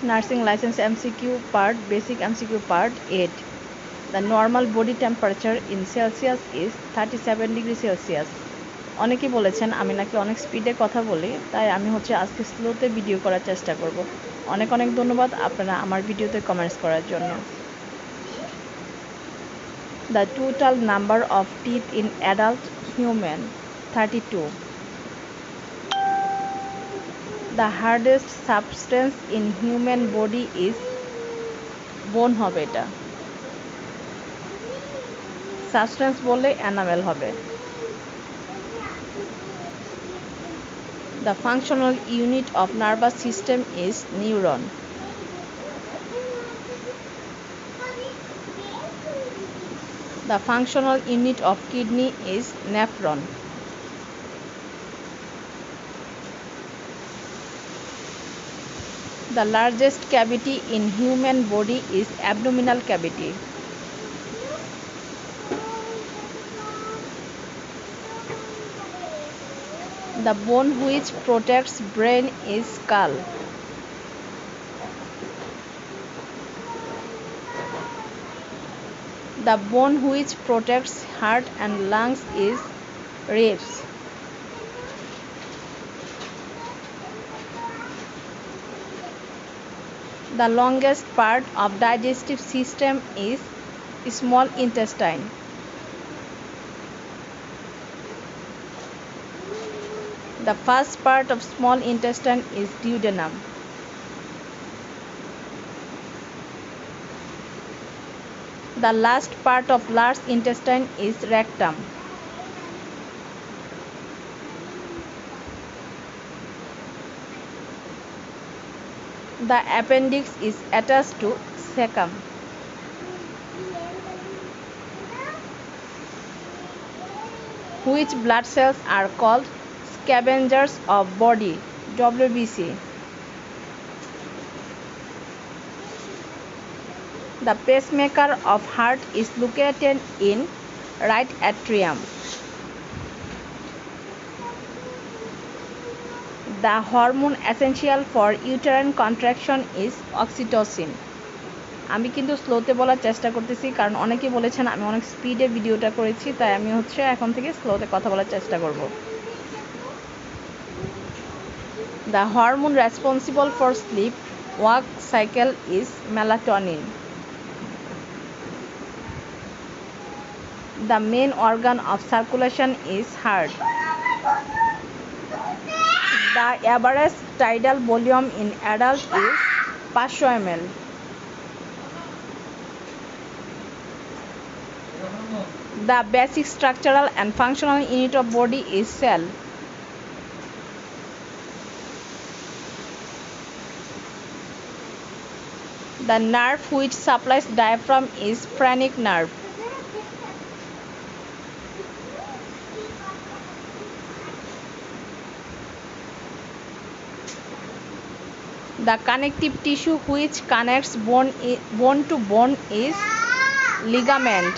Nursing license MCQ part, basic MCQ part 8. The normal body temperature in Celsius is 37 degree Celsius. অনেকেই বলেছেন আমি নাকি অনেক স্পিডে কথা বলি, তাই আমি আজকে স্লোতে ভিডিও করার চেষ্টা করব। অনেক অনেক ধন্যবাদ আপনারা আমার ভিডিওতে কমেন্টস করার জন্য। The total number of teeth in adult human 32. The hardest substance in human body is bone হবে এটা। সাবস্টেন্স বললে এনামেল হবে। The functional unit of nervous system is neuron. The functional unit of kidney is nephron. The largest cavity in human body is abdominal cavity. The bone which protects brain is skull. The bone which protects heart and lungs is ribs. The longest part of digestive system is small intestine. The first part of small intestine is duodenum. The last part of large intestine is rectum. The appendix is attached to cecum. Which blood cells are called scavengers of body? WBC. The pacemaker of heart is located in right atrium. The hormone essential for uterine contraction is oxytocin. আমি কিন্তু স্লোতে বলার চেষ্টা করতেছি কারণ অনেকেই বলেছেন আমি অনেক স্পিডে ভিডিওটা করেছি, তাই আমি এখন থেকে স্লোতে কথা বলার চেষ্টা করব। The hormone responsible for sleep wake cycle is melatonin. The main organ of circulation is heart. The average tidal volume in adult is 500 ml. The basic structural and functional unit of body is cell. The nerve which supplies diaphragm is phrenic nerve. The connective tissue which connects bone to bone is ligament.